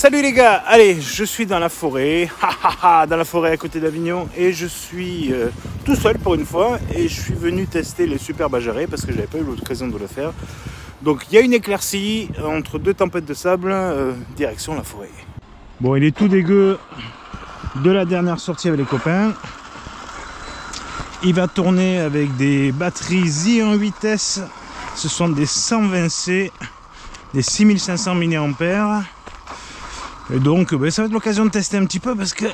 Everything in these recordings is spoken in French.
Salut les gars, allez, je suis dans la forêt, dans la forêt à côté d'Avignon et je suis tout seul pour une fois et je suis venu tester les super Bajarets parce que j'avais pas eu l'occasion de le faire. Donc il y a une éclaircie entre deux tempêtes de sable, direction la forêt. Bon, il est tout dégueu de la dernière sortie avec les copains. Il va tourner avec des batteries Zi-1 vitesse, ce sont des 120C, des 6500 mAh. Et donc ça va être l'occasion de tester un petit peu parce que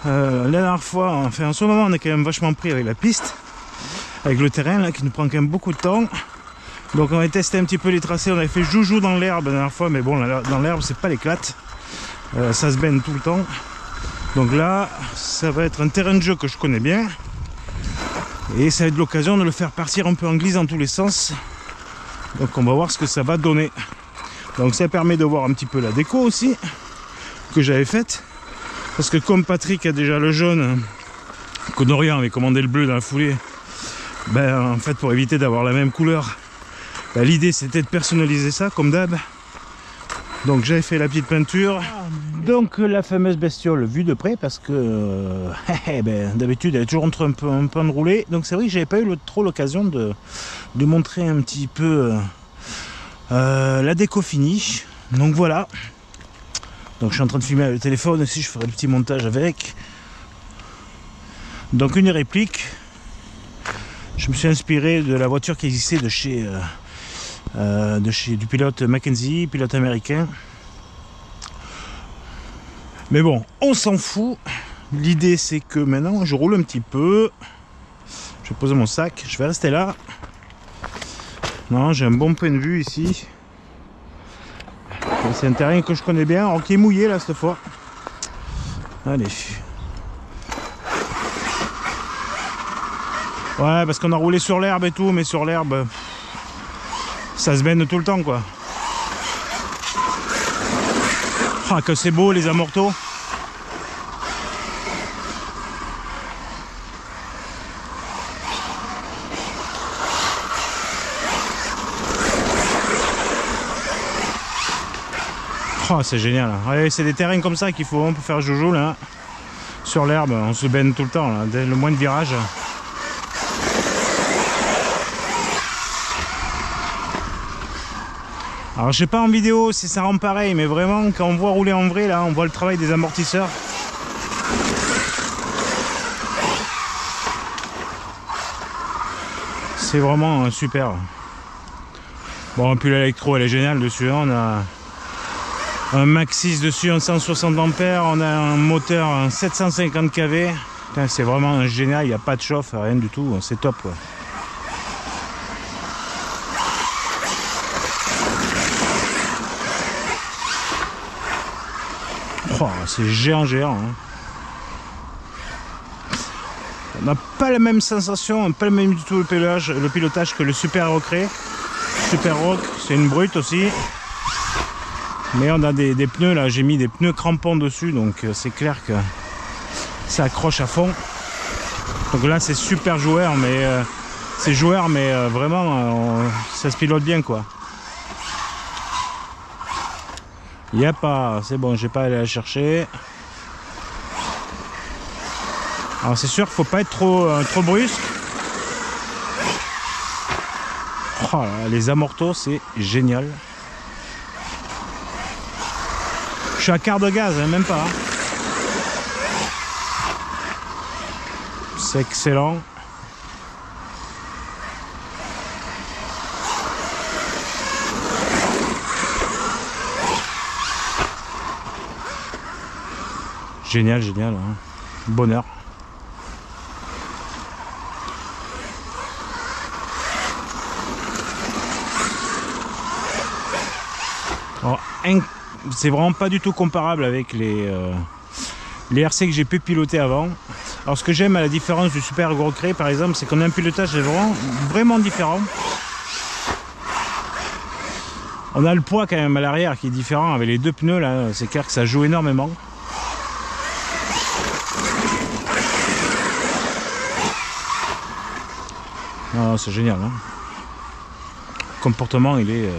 la dernière fois, enfin en ce moment on est quand même vachement pris avec la piste, avec le terrain là qui nous prend quand même beaucoup de temps. Donc on va tester un petit peu les tracés, on avait fait joujou dans l'herbe la dernière fois, mais bon là, dans l'herbe c'est pas l'éclate, ça se baigne tout le temps. Donc là ça va être un terrain de jeu que je connais bien et ça va être l'occasion de le faire partir un peu en glisse dans tous les sens. Donc on va voir ce que ça va donner. Donc ça permet de voir un petit peu la déco aussi que j'avais faite, parce que comme Patrick a déjà le jaune, que Dorian avait commandé le bleu dans la foulée, ben en fait pour éviter d'avoir la même couleur, ben, l'idée c'était de personnaliser ça comme d'hab. Donc j'avais fait la petite peinture, donc la fameuse bestiole vue de près, parce que ben, d'habitude elle est toujours un peu enroulée. Donc c'est vrai que j'avais pas eu trop l'occasion de montrer un petit peu la déco finie. Donc voilà, donc je suis en train de filmer avec le téléphone aussi, je ferai le petit montage avec. Donc une réplique, je me suis inspiré de la voiture qui existait de chez du pilote Mackenzie, pilote américain. Mais bon, on s'en fout. L'idée c'est que maintenant je roule un petit peu, je vais poser mon sac, je vais rester là. Non, j'ai un bon point de vue ici. C'est un terrain que je connais bien, alors qui est mouillé là cette fois. Allez. Ouais, parce qu'on a roulé sur l'herbe et tout, mais sur l'herbe, ça se baigne tout le temps quoi. Ah, que c'est beau les amortos. Oh, c'est génial. Ouais, c'est des terrains comme ça qu'il faut pour faire joujou là. Sur l'herbe, on se baigne tout le temps là, dès le moins de virage. Alors je sais pas en vidéo si ça rend pareil, mais vraiment quand on voit rouler en vrai là, on voit le travail des amortisseurs. C'est vraiment super. Bon, puis l'électro elle est géniale dessus, on a un Maxxis dessus, un 160 ampères, on a un moteur un 750 kV. C'est vraiment génial, il n'y a pas de chauffe, rien du tout, c'est top quoi. Oh, c'est géant. Hein. On n'a pas la même sensation, pas le même du tout le pilotage que le Super Rock. Super Rock, c'est une brute aussi. Mais on a des pneus là, j'ai mis des pneus crampons dessus, donc c'est clair que ça accroche à fond. Donc là c'est super joueur, mais c'est joueur, mais vraiment ça se pilote bien quoi. Il n'y a pas, c'est bon, j'ai pas à aller la chercher. Alors c'est sûr qu'il faut pas être trop brusque. Oh là, les amortos c'est génial. Je suis à quart de gaz, hein, même pas. Hein. C'est excellent. Génial, hein. Bonheur. Oh, c'est vraiment pas du tout comparable avec les RC que j'ai pu piloter avant. Alors ce que j'aime à la différence du Super Rock par exemple, c'est qu'on a un pilotage vraiment différent. On a le poids quand même à l'arrière qui est différent avec les deux pneus là, c'est clair que ça joue énormément. Ah, c'est génial, hein. Le comportement il est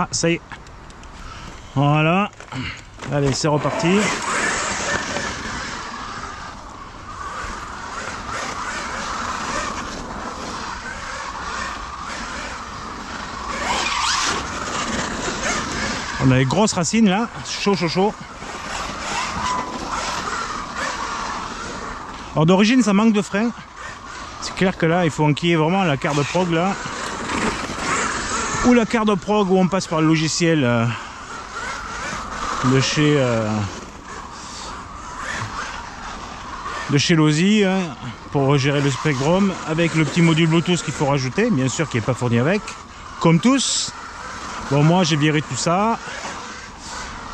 Ah, ça y est. Voilà. Allez, c'est reparti. On a les grosses racines là, chaud chaud chaud. Alors d'origine ça manque de frein. C'est clair que là il faut enquiller vraiment la carte de prog là. Ou la carte de prog où on passe par le logiciel de chez Losi hein, pour gérer le Spectrum avec le petit module Bluetooth qu'il faut rajouter, bien sûr qui n'est pas fourni avec, comme tous. Bon moi j'ai viré tout ça.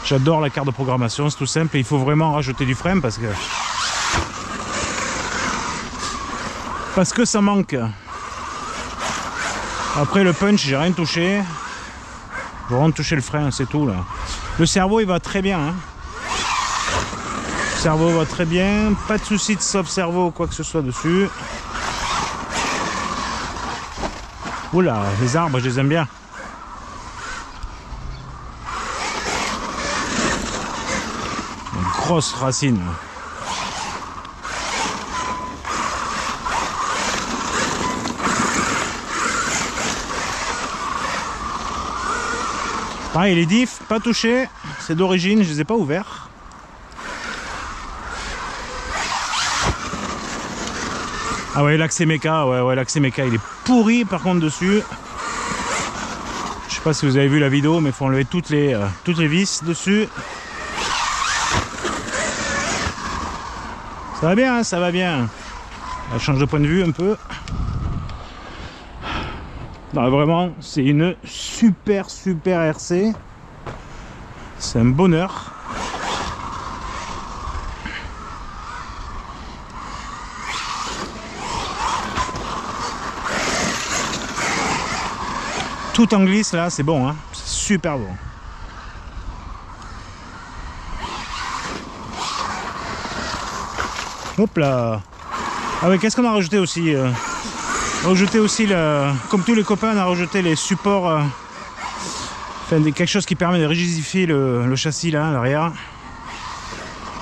J'adore la carte de programmation, c'est tout simple et il faut vraiment rajouter du frein parce que ça manque. Après le punch j'ai rien touché. Je vais vraiment toucher le frein, c'est tout là. Le cerveau il va très bien hein. Le cerveau va très bien, pas de souci de stop cerveau ou quoi que ce soit dessus. Oula, les arbres je les aime bien. Grosse racine. Pareil, les diffs, pas touchés, c'est d'origine, je les ai pas ouverts. Ah ouais, l'accès méca, ouais, l'accès méca, il est pourri par contre dessus. Je sais pas si vous avez vu la vidéo, mais il faut enlever toutes les vis dessus. Ça va bien, ça va bien. Elle change de point de vue un peu. Non, vraiment, c'est une super RC. C'est un bonheur. Tout en glisse là, c'est bon, hein. C'est super bon. Hop là. Ah ouais, qu'est-ce qu'on a rajouté aussi on a rajouté aussi, comme tous les copains, on a rajouté les supports. Enfin, quelque chose qui permet de rigidifier le châssis là, à l'arrière.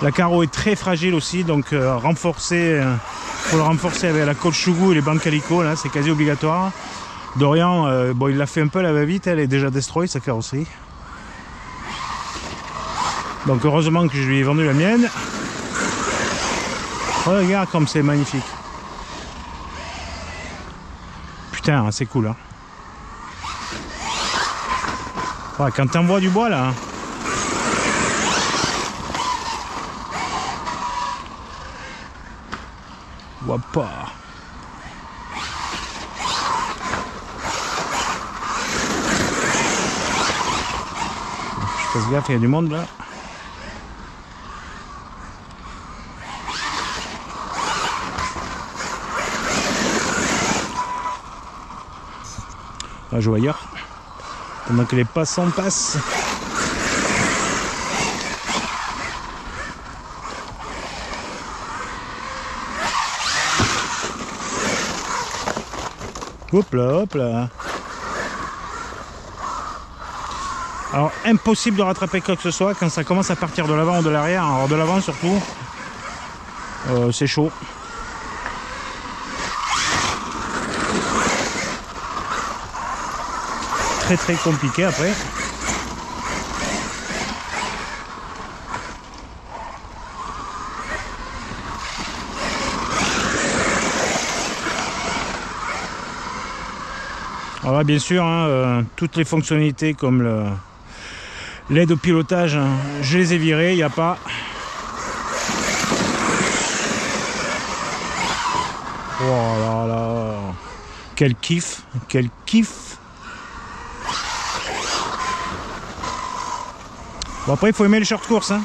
La carreau est très fragile aussi, donc pour le renforcer avec la colle Chougou et les bancs calico, là, c'est quasi obligatoire. Dorian, bon, il l'a fait un peu à la va-vite, elle est déjà destroy sa carrosserie. Donc heureusement que je lui ai vendu la mienne. Regarde comme c'est magnifique. Putain, c'est cool. Hein. Ouais, quand t'envoies du bois là. Vois pas. Je fasse gaffe, il y a du monde là. Là, je vois ailleurs. Pendant que les passants passent. Hop là, hop là. Alors, impossible de rattraper quoi que ce soit quand ça commence à partir de l'avant ou de l'arrière. Alors, de l'avant surtout, c'est chaud. Très compliqué après. Alors là, bien sûr, hein, toutes les fonctionnalités comme l'aide au pilotage, hein, je les ai virées, il n'y a pas. Oh là là, quel kiff, quel kiff. Bon, après il faut aimer les short courses hein.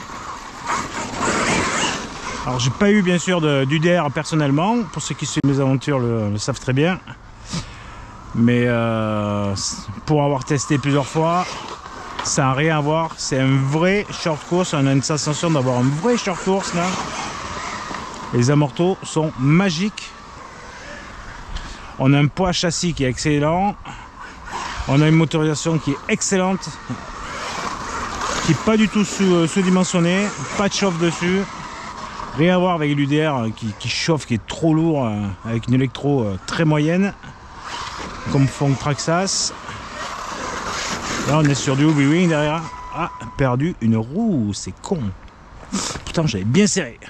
Alors j'ai pas eu bien sûr d'UDR personnellement, pour ceux qui suivent mes aventures le savent très bien, mais pour avoir testé plusieurs fois, ça n'a rien à voir. C'est un vrai short course, on a une sensation d'avoir un vrai short course là. Les amortos sont magiques, on a un poids châssis qui est excellent. On a une motorisation qui est excellente, qui n'est pas du tout sous-dimensionnée, pas de chauffe dessus. Rien à voir avec l'UDR qui chauffe, qui est trop lourd, avec une électro très moyenne, comme font Traxxas. Là on est sur du Hobbywing derrière. Ah, perdu une roue, c'est con. Pourtant j'avais bien serré.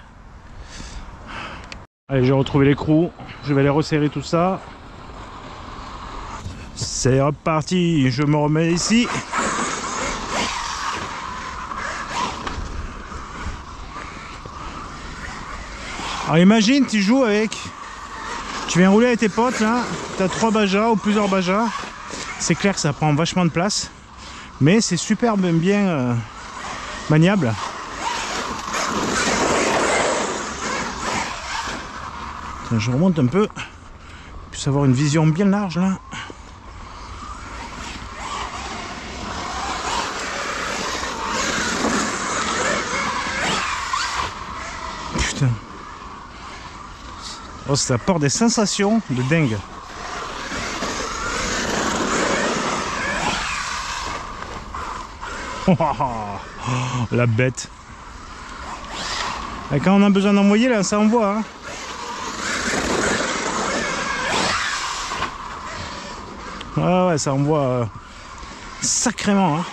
Allez, j'ai retrouvé l'écrou, je vais aller resserrer tout ça. C'est reparti, je me remets ici. Alors imagine, tu joues avec, tu viens rouler avec tes potes là, tu as 3 bajas ou plusieurs bajas. C'est clair que ça prend vachement de place, mais c'est super bien maniable. Tiens, je remonte un peu, puisse avoir une vision bien large là. Putain. Oh, ça apporte des sensations de dingue. Oh, la bête. Et quand on a besoin d'envoyer là, ça envoie. Hein. Ah ouais, ça envoie sacrément. Hein.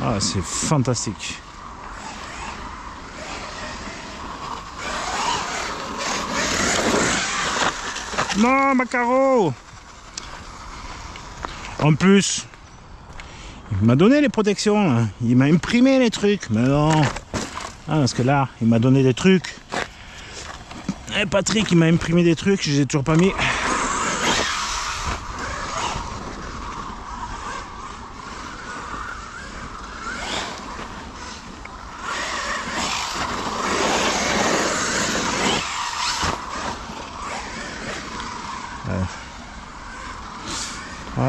Ah, c'est fantastique. Non, Macaro! En plus, il m'a donné les protections, là. Il m'a imprimé les trucs, mais non. Ah, parce que là, il m'a donné des trucs. Et Patrick, il m'a imprimé des trucs, je les ai toujours pas mis.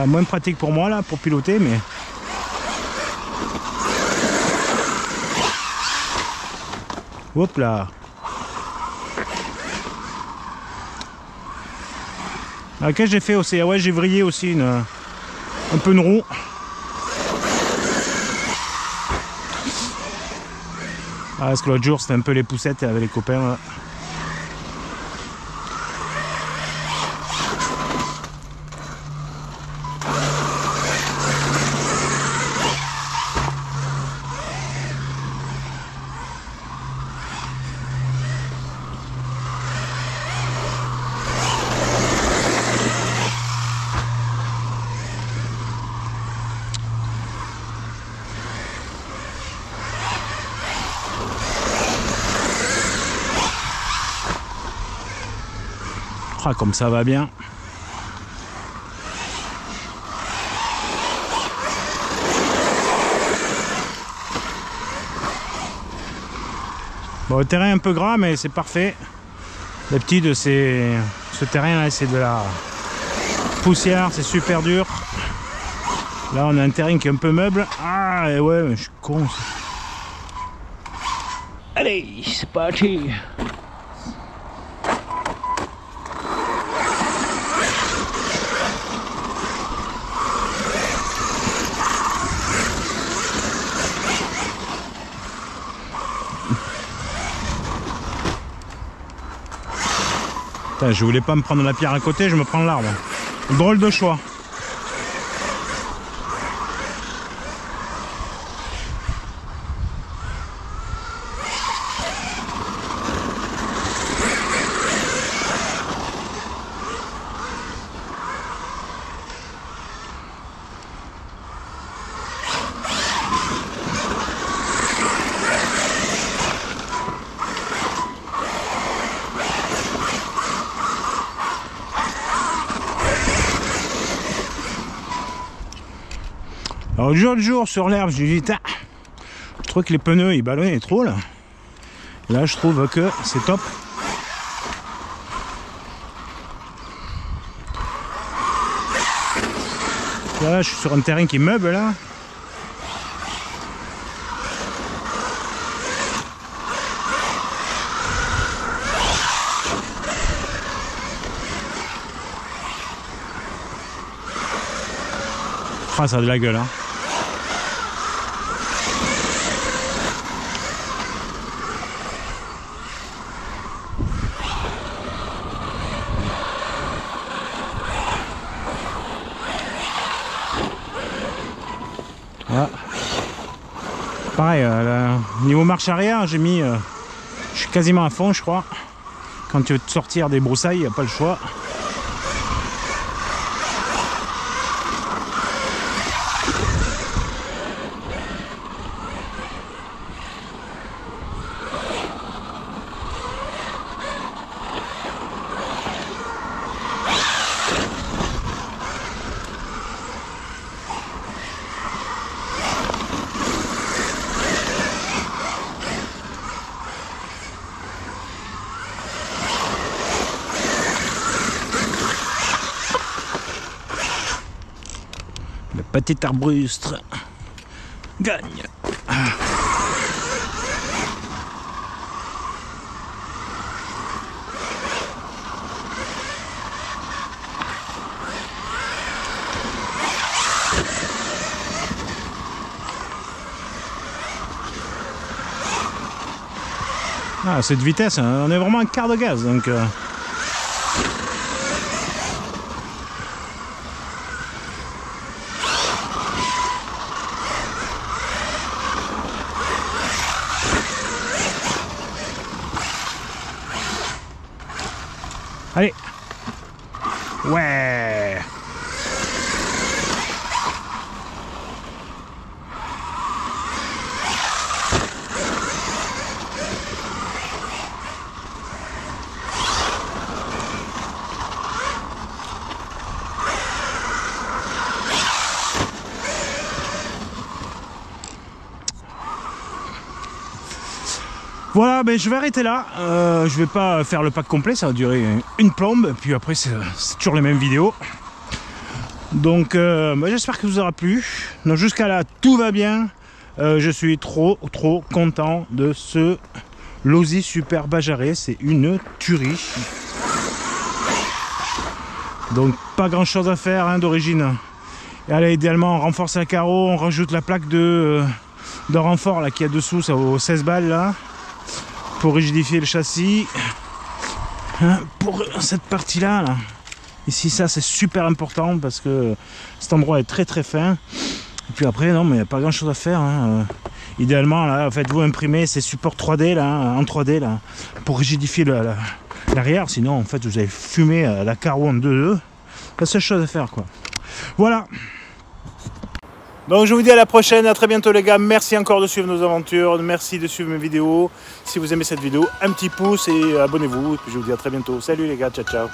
Moins pratique pour moi là pour piloter, mais hop là. Alors, qu'est-ce que j'ai fait aussi? Ah ouais, j'ai vrillé aussi un peu une roue. Ah, parce que l'autre jour c'était un peu les poussettes avec les copains là. Ah, comme ça va bien. Bon, le terrain est un peu gras, mais c'est parfait. D'habitude, ce terrain là, c'est de la poussière, c'est super dur. Là, on a un terrain qui est un peu meuble. Ah, et ouais, mais je suis con. Allez, c'est parti. Putain, je voulais pas me prendre la pierre à côté, je me prends l'arbre. Drôle de choix. Alors l'autre jour sur l'herbe, je lui dis, je trouve que les pneus ils ballonnaient trop là. Là je trouve que c'est top. Là je suis sur un terrain qui meuble là. Ah, ça a de la gueule, hein. Voilà. Pareil, niveau marche arrière, j'ai mis... je suis quasiment à fond, je crois. Quand tu veux te sortir des broussailles, il n'y a pas le choix. Le petit arbrustre gagne. Ah, cette vitesse, hein, on est vraiment un quart de gaz, donc... Allez. Ouais. Voilà, ben je vais arrêter là. Je vais pas faire le pack complet, ça va durer une plombe. Puis après, c'est toujours les mêmes vidéos. Donc, ben j'espère que ça vous aura plu. Donc, jusqu'à là, tout va bien. Je suis trop content de ce Losi Super Bajaré. C'est une tuerie. Donc, pas grand chose à faire hein, d'origine. Et allez, idéalement, on renforce un carreau, on rajoute la plaque de renfort là qui est dessous, ça vaut 16 balles là. Pour rigidifier le châssis, hein, pour cette partie là, ici ça c'est super important parce que cet endroit est très fin. Et puis après non mais il n'y a pas grand chose à faire hein. Idéalement là faites-vous imprimer ces supports 3D là en 3D là pour rigidifier l'arrière, sinon en fait vous allez fumer la carreau en 2-2. La seule chose à faire quoi. Voilà. Donc je vous dis à la prochaine, à très bientôt les gars, merci encore de suivre nos aventures, merci de suivre mes vidéos. Si vous aimez cette vidéo, un petit pouce et abonnez-vous. Et puis je vous dis à très bientôt. Salut les gars, ciao ciao.